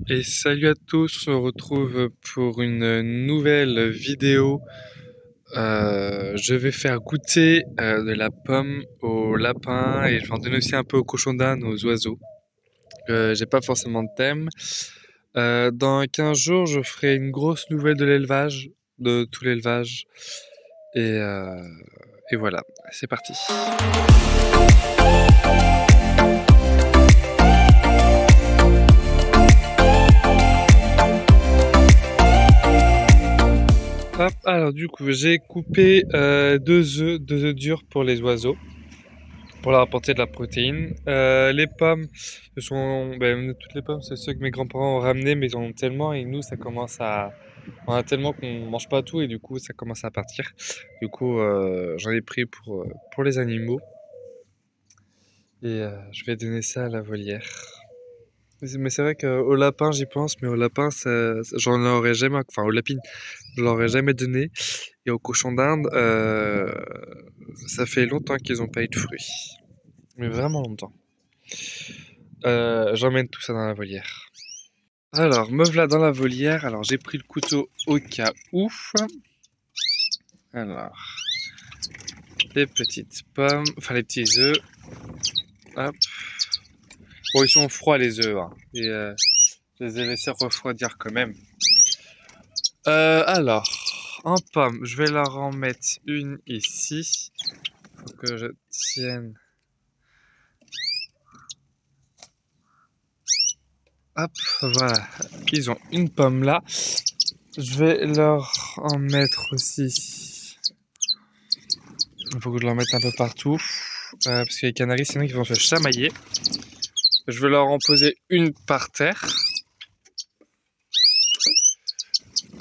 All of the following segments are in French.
Et salut à tous, on se retrouve pour une nouvelle vidéo. Je vais faire goûter de la pomme aux lapins et je vais en donner aussi un peu aux cochons d'Inde, aux oiseaux. J'ai pas forcément de thème. Dans 15 jours, je ferai une grosse nouvelle de l'élevage, de tout l'élevage. Et, euh, et voilà, c'est parti. Hop, alors du coup, j'ai coupé deux œufs durs pour les oiseaux, pour leur apporter de la protéine. Les pommes, toutes les pommes, c'est ceux que mes grands-parents ont ramenés, mais ils en ont tellement et nous, on a tellement qu'on mange pas tout et du coup, ça commence à partir. Du coup, j'en ai pris pour les animaux et je vais donner ça à la volière. Mais c'est vrai qu'au lapin, j'y pense, mais au lapin, j'en aurais jamais, enfin, au lapine, je leur aurais jamais donné. Et aux cochons d'Inde, ça fait longtemps qu'ils n'ont pas eu de fruits. Mais vraiment longtemps. J'emmène tout ça dans la volière. Alors, me voilà dans la volière. Alors, j'ai pris le couteau au cas où. Alors, les petites pommes, enfin les petits œufs. Hop. Bon, ils sont froids les œufs, hein. Et je les ai laissés refroidir quand même. Alors, en pomme, je vais leur en mettre une ici. Faut que je tienne. Hop, voilà. Ils ont une pomme là. Je vais leur en mettre aussi. Il faut que je leur mette un peu partout. Parce que les canaris, sinon, ils vont se chamailler. Je vais leur en poser une par terre.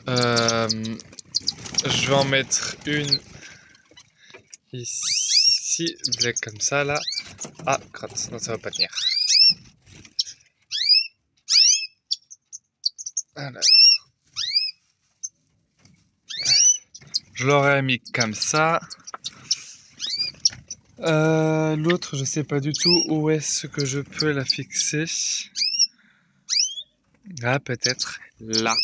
Euh, je vais en mettre une ici, comme ça, là. Ah, crotte, non, ça va pas tenir. Alors, je l'aurais mis comme ça. L'autre, je sais pas du tout où est-ce que je peux la fixer. Ah, peut-être là.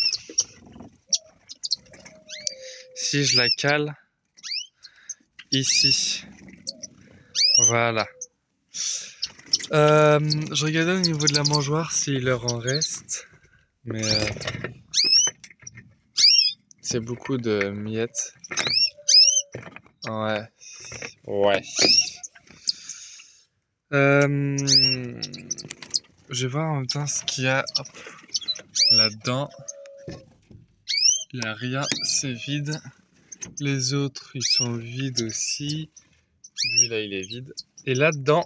Si je la cale ici. Voilà. Je regardais au niveau de la mangeoire s'il leur en reste. Mais c'est beaucoup de miettes. Ouais. Ouais. Je vais voir en même temps ce qu'il y a là-dedans. Il n'y a rien, c'est vide. Les autres, ils sont vides aussi. Lui, là, il est vide. Et là-dedans,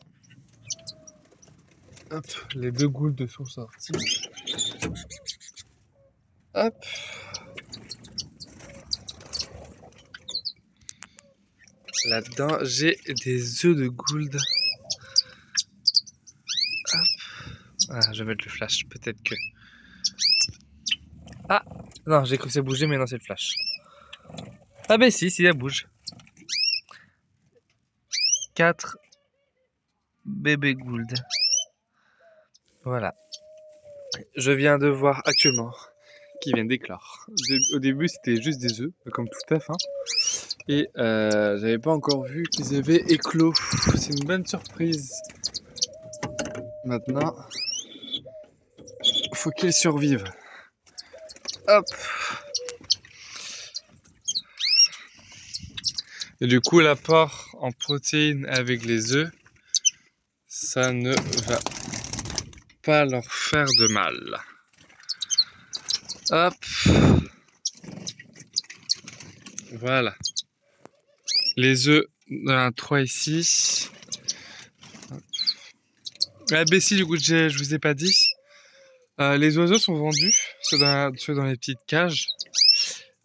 hop, les deux gouldes sont sorties. Hop. Là-dedans, j'ai des œufs de gould. Hop. Ah, je vais mettre le flash, peut-être que... Ah, non, j'ai cru que ça bougeait, mais non, c'est le flash. Ah ben si, ça bouge. 4 bébés gould. Voilà. Je viens de voir actuellement qu'ils viennent d'éclore. Au début, c'était juste des œufs, comme tout œuf, hein. Et j'avais pas encore vu qu'ils avaient éclos. C'est une bonne surprise. Maintenant, faut qu'ils survivent. Hop. Et du coup, l'apport en protéines avec les œufs, ça ne va pas leur faire de mal. Hop. Voilà. Les œufs, dans 3 ici. Ah, Bessie, du coup, je vous ai pas dit. Les oiseaux sont vendus, ceux dans les petites cages.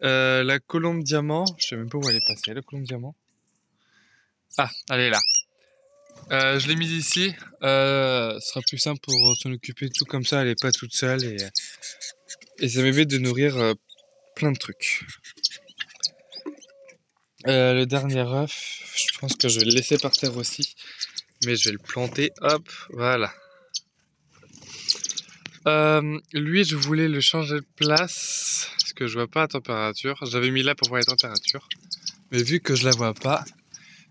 La colombe diamant, je sais même pas où elle est passée, la colombe diamant. Ah, elle est là. Je l'ai mise ici. Ce sera plus simple pour s'en occuper tout comme ça, elle est pas toute seule et ça m'évite de nourrir plein de trucs. Le dernier œuf, je pense que je vais le laisser par terre aussi, mais je vais le planter. Hop, voilà. Lui, je voulais le changer de place parce que je vois pas la température. J'avais mis là pour voir la température, mais vu que je la vois pas,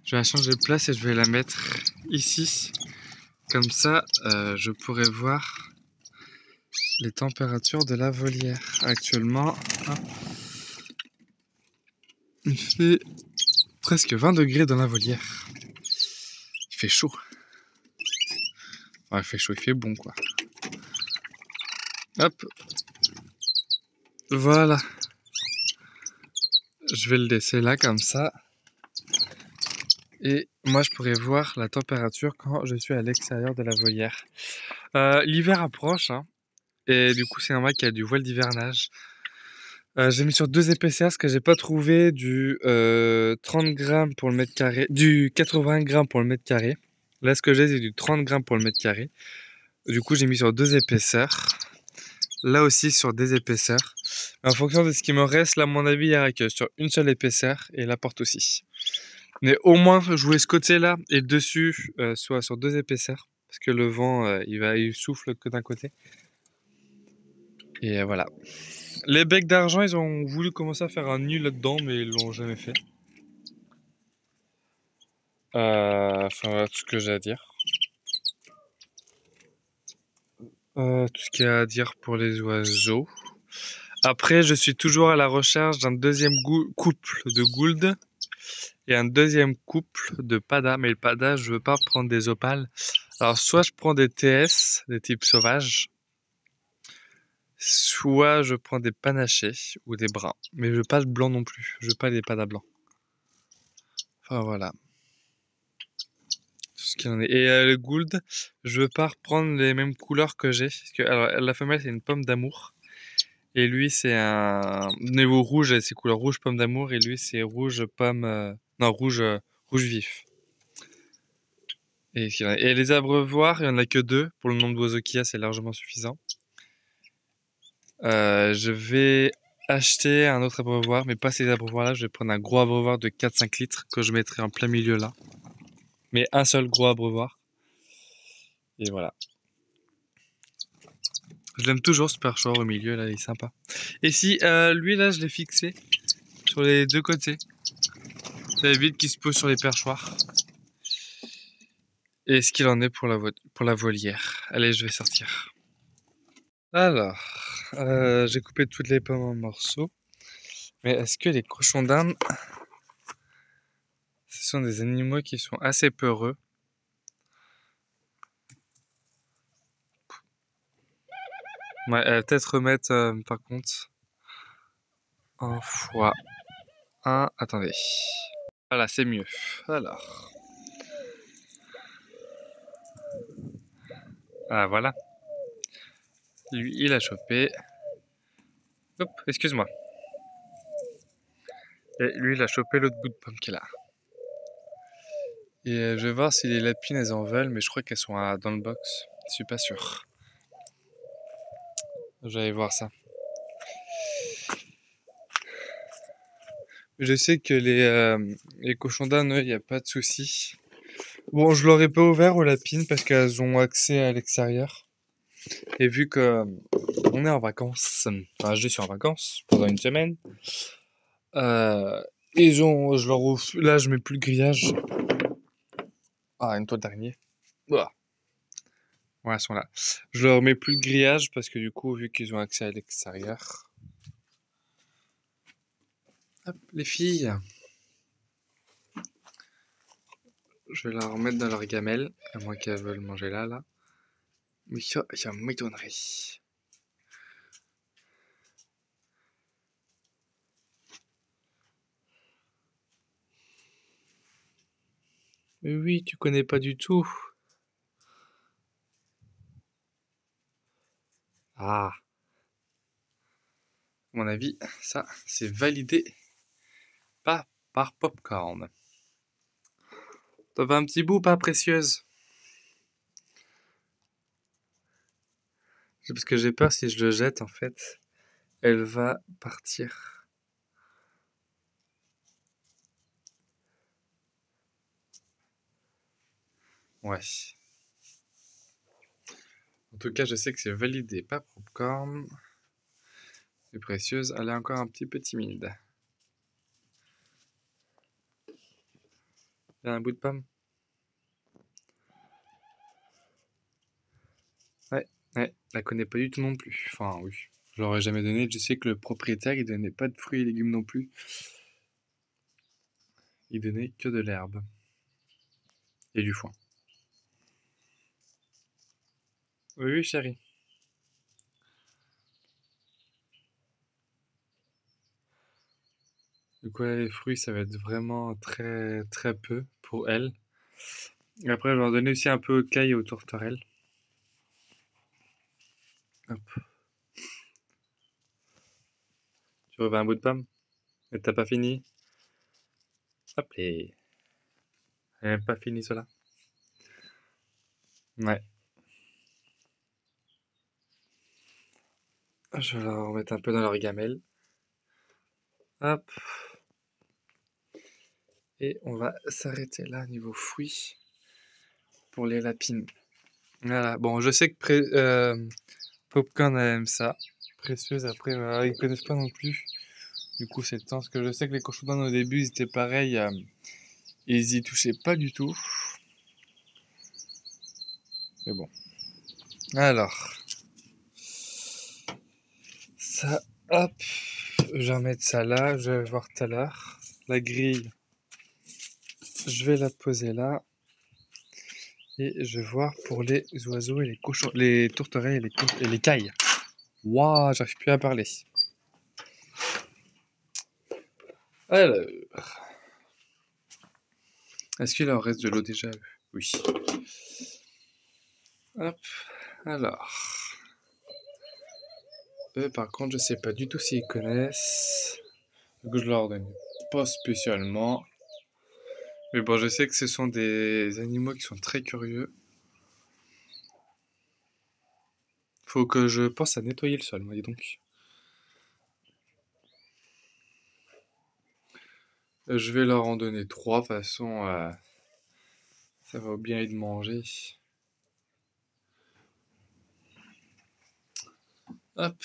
je vais la changer de place et je vais la mettre ici. Comme ça, je pourrais voir les températures de la volière. Actuellement, hop, il fait presque 20 degrés dans la volière. Il fait chaud. Ouais, il fait chaud, il fait bon quoi. Hop, voilà. Je vais le laisser là comme ça. Et moi, je pourrais voir la température quand je suis à l'extérieur de la volière. L'hiver approche, hein, et du coup, c'est normal qu'il y a du voile d'hivernage. J'ai mis sur deux épaisseurs parce que j'ai pas trouvé du 30 grammes pour le mètre carré, du 80 grammes pour le mètre carré. Là, ce que j'ai, c'est du 30 grammes pour le mètre carré. Du coup, j'ai mis sur deux épaisseurs. Là aussi, sur des épaisseurs. En fonction de ce qui me reste, là, à mon avis, il y a que sur une seule épaisseur et la porte aussi. Mais au moins, jouer ce côté-là et le dessus soit sur deux épaisseurs. Parce que le vent, il souffle que d'un côté. Et voilà. Les becs d'argent, ils ont voulu commencer à faire un nid là-dedans, mais ils l'ont jamais fait. Enfin, voilà tout ce que j'ai à dire. Tout ce qu'il y a à dire pour les oiseaux. Après, je suis toujours à la recherche d'un deuxième couple de gould et un deuxième couple de pada. Mais le pada, je veux pas prendre des opales. Alors, soit je prends des TS, des types sauvages, soit je prends des panachés ou des bruns. Mais je veux pas le blanc non plus. Je veux pas les padas blancs. Enfin, voilà. Tout ce qu'il en est. Et le gould, je veux pas reprendre les mêmes couleurs que j'ai. Parce que, alors, la femelle, c'est une pomme d'amour. Et lui, c'est un niveau rouge, c'est couleur rouge pomme d'amour. Et lui, c'est rouge pomme. Non, rouge, rouge vif. Et les abreuvoirs, il y en a que deux. Pour le nombre d'oiseaux qu'il y a, c'est largement suffisant. Je vais acheter un autre abreuvoir, mais pas ces abreuvoirs-là. Je vais prendre un gros abreuvoir de 4-5 litres que je mettrai en plein milieu là. Mais un seul gros abreuvoir. Et voilà. Je l'aime toujours ce perchoir au milieu là, il est sympa. Et si lui là, je l'ai fixé sur les deux côtés. Ça évite qu'il se pose sur les perchoirs. Et ce qu'il en est pour pour la volière. Allez, je vais sortir. Alors, j'ai coupé toutes les pommes en morceaux. Mais est-ce que les cochons d'Inde, ce sont des animaux qui sont assez peureux? Ouais, peut-être remettre par contre un fois un. Attendez. Voilà, c'est mieux. Alors. Ah, voilà. Lui, il a chopé. Hop, excuse-moi. Et lui, il a chopé l'autre bout de pomme qu'il a. Et je vais voir si les lapines, elles en veulent, mais je crois qu'elles sont dans le box. Je suis pas sûr. Je vais aller voir ça. Je sais que les cochons d'Inde, il n'y a pas de souci. Bon, je l'aurais pas ouvert aux lapines parce qu'elles ont accès à l'extérieur. Et vu que on est en vacances, enfin je suis en vacances pendant une semaine, euh, je leur ouvre, là je mets plus le grillage. Ah, une toile d'araignée. Ouah. Ouais, elles sont là. Je leur mets plus le grillage parce que du coup, vu qu'ils ont accès à l'extérieur. Hop, les filles. Je vais la remettre dans leur gamelle, à moins qu'elles veulent manger là. Mais ça m'étonnerait. Mais oui, tu connais pas du tout. Ah, à mon avis, ça, c'est validé pas par Popcorn. T'en veux un petit bout, pas précieuse? Parce que j'ai peur si je le jette, en fait, elle va partir. Ouais. En tout cas, je sais que c'est validé par Popcorn. Et Précieuse, elle est encore un petit peu timide. Il y a un bout de pomme? Ouais, ouais, la connaît pas du tout non plus. Enfin, oui, je l'aurais jamais donné. Je sais que le propriétaire, il donnait pas de fruits et légumes non plus. Il donnait que de l'herbe. Et du foin. Oui, oui, chérie. Du coup, les fruits, ça va être vraiment très, très peu pour elle. Et après, je vais en donner aussi un peu aux cailles et aux tourterelles. Hop. Tu veux un bout de pomme? Et t'as pas fini? Hop, et... Elle n'a même pas fini cela. Ouais. Je vais leur remettre un peu dans leur gamelle. Hop. Et on va s'arrêter là niveau fruits pour les lapines. Voilà. Bon, je sais que Popcorn elle aime ça. Précieuse, après, ils connaissent pas non plus. Du coup, c'est le temps. Parce que je sais que les cochons d'Inde au début, ils étaient pareils. Ils y touchaient pas du tout. Mais bon. Alors, ça, hop. Je vais remettre ça là. Je vais voir tout à l'heure. La grille, je vais la poser là. Et je vais voir pour les oiseaux et les cochons, les tourterelles et les cailles. Waouh, j'arrive plus à parler. Alors, est-ce qu'il en reste de l'eau déjà? Oui. Hop, alors. Eux, par contre, je sais pas du tout s'ils connaissent. Donc, je leur donne pas spécialement. Mais bon, je sais que ce sont des animaux qui sont très curieux. Faut que je pense à nettoyer le sol, voyez donc. Je vais leur en donner trois, de toute façon, ça va bien être mangé. Hop.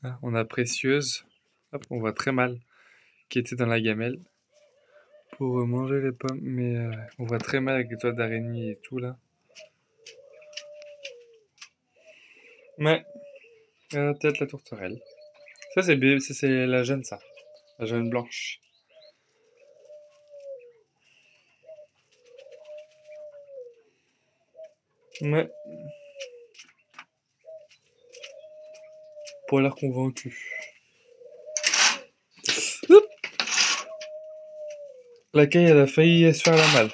Ah, on a Précieuse. Hop, on voit très mal. Qui était dans la gamelle. Pour manger les pommes, mais on voit très mal avec les toiles d'araignée et tout là. Ouais, peut-être la tourterelle. Ça c'est la jeune ça, la jeune blanche. Ouais, pour l'air convaincu. Oup, la caille elle a failli se faire la malle.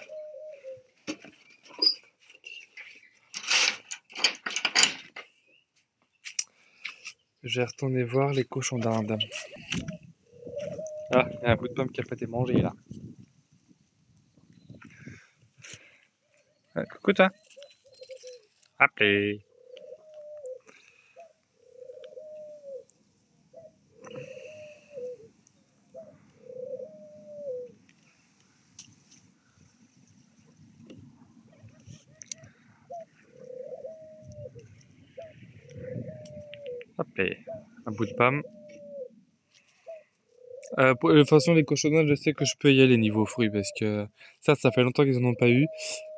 Je vais retourner voir les cochons d'Inde. Ah, il y a un bout de pomme qui a pas été mangé là. Coucou toi. Appelez. Appelez. Un bout de pomme. De toute façon, les cochons d'Inde, je sais que je peux y aller niveau fruits parce que ça fait longtemps qu'ils en ont pas eu.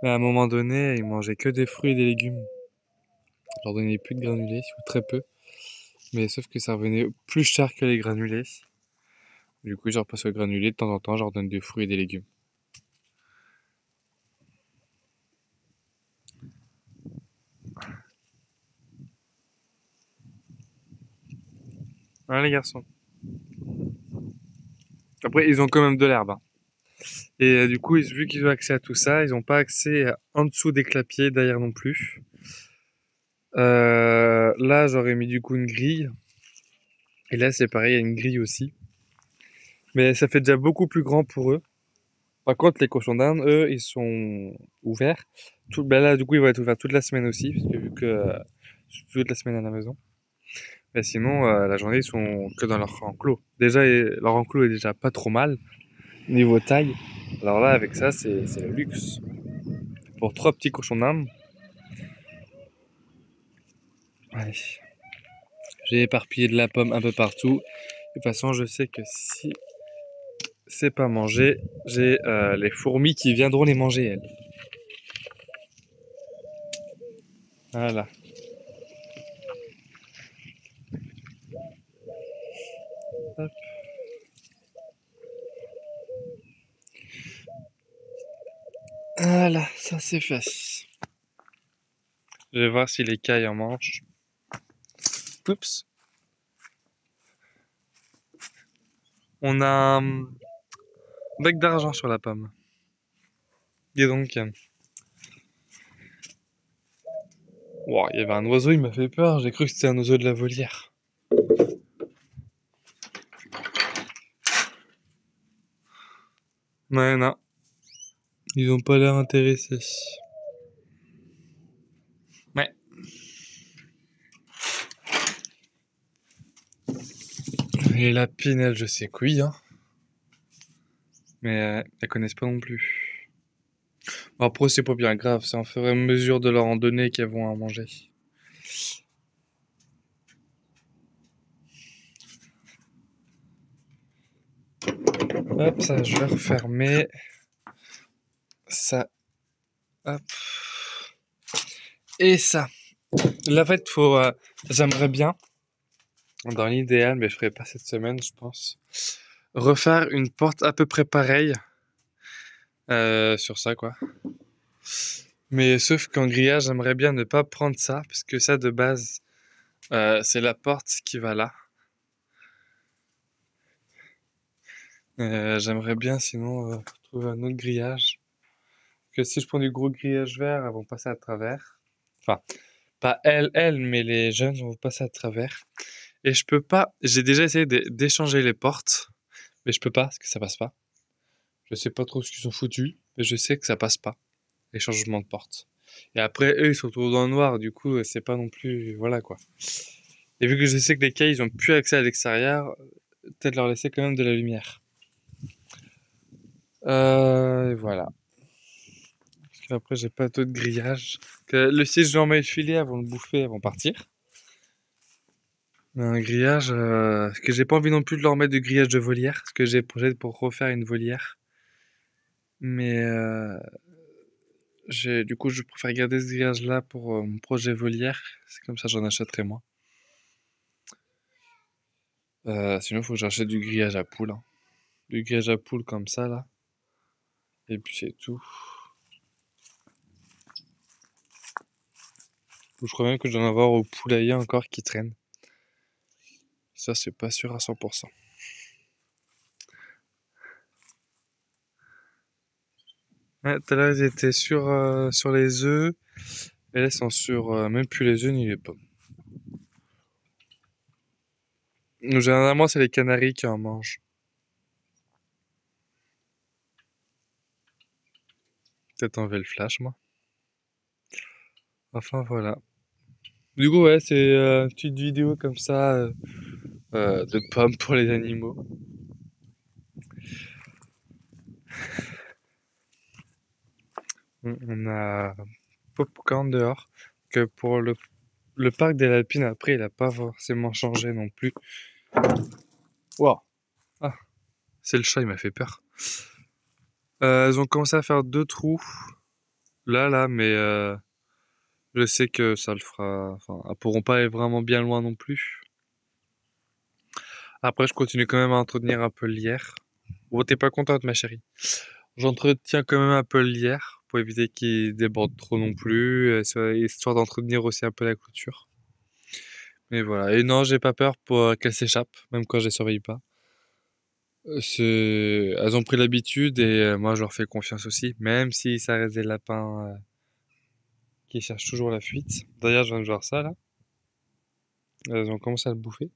Mais à un moment donné, ils mangeaient que des fruits et des légumes. Je leur donnais plus de granulés, ou très peu. Mais sauf que ça revenait plus cher que les granulés. Du coup, je repasse aux granulés de temps en temps, je leur donne des fruits et des légumes. Hein, les garçons. Après, ils ont quand même de l'herbe, hein. Et du coup, vu qu'ils ont accès à tout ça, ils n'ont pas accès en dessous des clapiers, derrière non plus. Là, j'aurais mis du coup une grille. Et là, c'est pareil, il y a une grille aussi. Mais ça fait déjà beaucoup plus grand pour eux. Par contre, les cochons d'Inde, eux, ils sont ouverts. Ben là, du coup, ils vont être ouverts toute la semaine aussi, parce que vu que toute la semaine à la maison. Mais sinon, la journée, ils sont que dans leur enclos. Déjà, leur enclos est déjà pas trop mal, niveau taille. Alors là, avec ça, c'est le luxe. Pour trois petits cochons d'Inde, Allez. J'ai éparpillé de la pomme un peu partout. De toute façon, je sais que si c'est pas mangé, j'ai les fourmis qui viendront les manger, elles. Voilà. Hop. Voilà, ça c'est fait. Je vais voir si les cailles en mangent. Oups. On a un bec d'argent sur la pomme. Dis donc. Wow, il y avait un oiseau, il m'a fait peur. J'ai cru que c'était un oiseau de la volière. Ouais, non. Ils ont pas l'air intéressés. Ouais. Les lapines, elles, je sais que oui, hein. Mais elles connaissent pas non plus. Bon, après, c'est pas bien grave. C'est en fur et à mesure de leur en donner qu'elles vont en manger. Hop, ça, je vais refermer. Ça, hop. Et ça. Là, en fait, j'aimerais bien, dans l'idéal, mais je ferai pas cette semaine, je pense, refaire une porte à peu près pareille sur ça, quoi. Mais sauf qu'en grillage, j'aimerais bien ne pas prendre ça, parce que ça, de base, c'est la porte qui va là. J'aimerais bien, sinon, trouver un autre grillage. Que si je prends du gros grillage vert, elles vont passer à travers. Enfin, pas elles, mais les jeunes vont passer à travers. Et je peux pas. J'ai déjà essayé d'échanger les portes, mais je peux pas parce que ça passe pas. Je sais pas trop ce qu'ils sont foutus, mais je sais que ça passe pas, les changements de porte. Et après, eux, ils sont tous dans le noir, du coup, c'est pas non plus. Voilà quoi. Et vu que je sais que les cailles, ils ont plus accès à l'extérieur, peut-être leur laisser quand même de la lumière. Et voilà. Parce qu'après, j'ai pas d'autres grillages. Si je leur mets le filet, elles vont le bouffer, elles vont partir. Mais un grillage, parce que j'ai pas envie non plus de leur mettre de grillage de volière, parce que j'ai projet pour refaire une volière. Mais du coup, je préfère garder ce grillage-là pour mon projet volière. C'est comme ça, j'en achèterai moins. Sinon, il faut que j'achète du grillage à poule, hein. Du grillage à poule comme ça, là. Et puis c'est tout. Je crois même que je dois en avoir au poulailler encore qui traîne. Ça, c'est pas sûr à 100%. Ouais, tout à l'heure, ils étaient sur les œufs. Et là, ils sont sur même plus les œufs ni les pommes. Généralement, c'est les canaris qui en mangent. Peut-être enlever le flash, moi. Enfin, voilà. Du coup, ouais, c'est une petite vidéo comme ça de pommes pour les animaux. On a Popcorn dehors. Que pour le parc des Alpines, après, il a pas forcément changé non plus. Wow. Ah, c'est le chat, il m'a fait peur. Elles ont commencé à faire deux trous. Là, mais je sais que ça le fera. Enfin, elles pourront pas aller vraiment bien loin non plus. Après, je continue quand même à entretenir un peu l'hier. Bon, t'es pas contente, ma chérie. J'entretiens quand même un peu le lierre pour éviter qu'il déborde trop non plus, histoire d'entretenir aussi un peu la clôture. Mais voilà. Et non, j'ai pas peur pour qu'elle s'échappe, même quand je les surveille pas. Elles ont pris l'habitude et moi je leur fais confiance aussi, même si ça reste des lapins qui cherchent toujours la fuite. D'ailleurs, je viens de voir ça là. Elles ont commencé à le bouffer.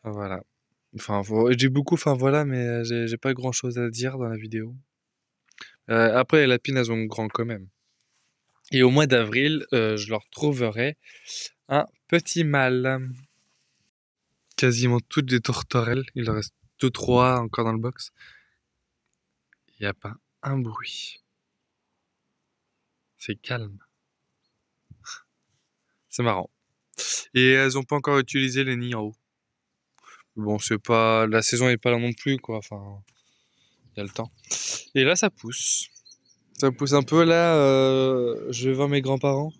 Enfin, voilà. Enfin, je dis beaucoup, enfin voilà, mais j'ai pas grand chose à dire dans la vidéo. Après, les lapines, elles ont grand quand même. Et au mois d'avril, je leur trouverai un petit mâle. Quasiment toutes des tourterelles. Il en reste deux, trois encore dans le box. Il n'y a pas un bruit. C'est calme. C'est marrant. Et elles ont pas encore utilisé les nids en haut. Bon, c'est pas, la saison est pas là non plus, quoi. Enfin, il y a le temps. Et là, ça pousse. Ça pousse un peu. Là, je vais voir mes grands-parents.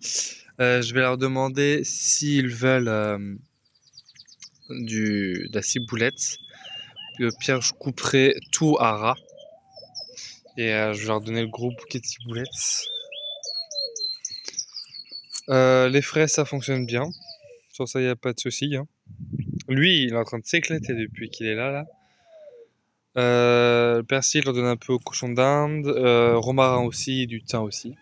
Je vais leur demander s'ils veulent de la ciboulette. Puis au pire, je couperai tout à ras. Et je vais leur donner le gros bouquet de ciboulettes. Les fraises, ça fonctionne bien. Sur ça, il n'y a pas de souci, hein. Lui, il est en train de s'éclater depuis qu'il est là. Le persil, je leur donne un peu au cochon d'Inde. Romarin aussi, du thym aussi.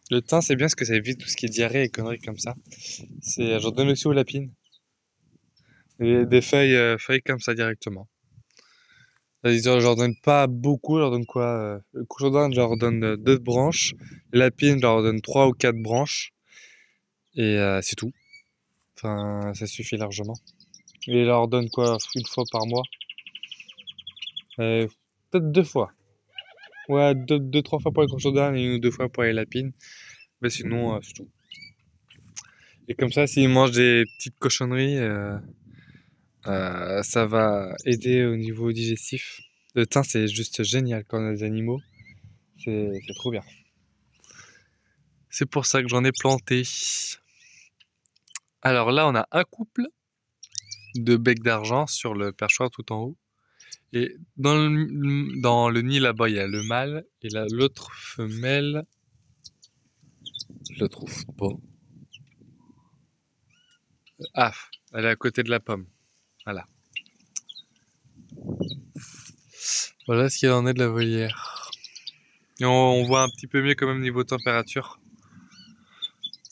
Le thym, c'est bien parce que ça évite tout ce qui est diarrhée et conneries comme ça. J'en donne aussi aux lapines. Et des feuilles, feuilles comme ça directement. C'est-à-dire, je leur donne pas beaucoup, je leur donne quoi? Le cochon d'Inde, je leur donne 2 branches. Les lapines, je leur donne 3 ou 4 branches. Et c'est tout. Enfin, ça suffit largement. Et je leur donne quoi? Une fois par mois? Euh, Peut-être 2 fois. Ouais, 3 fois pour les cochons d'Inde et 1 ou 2 fois pour les lapines. Mais sinon, c'est tout. Et comme ça, s'ils mangent des petites cochonneries, ça va aider au niveau digestif. Le thym, c'est juste génial quand on a des animaux. C'est trop bien. C'est pour ça que j'en ai planté. Alors là, on a un couple de becs d'argent sur le perchoir tout en haut. Et dans le nid là-bas, il y a le mâle. Et là, l'autre femelle, je le trouve pas. Ah, elle est à côté de la pomme. Voilà. Voilà ce qu'il en est de la volière. Et on voit un petit peu mieux quand même niveau température.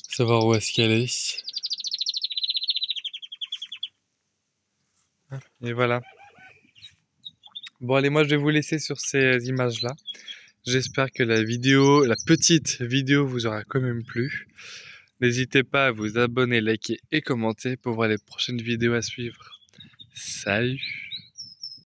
Savoir où est-ce qu'elle est. Et voilà. Bon allez, moi je vais vous laisser sur ces images-là. J'espère que la petite vidéo vous aura quand même plu. N'hésitez pas à vous abonner, liker et commenter pour voir les prochaines vidéos à suivre. Salut!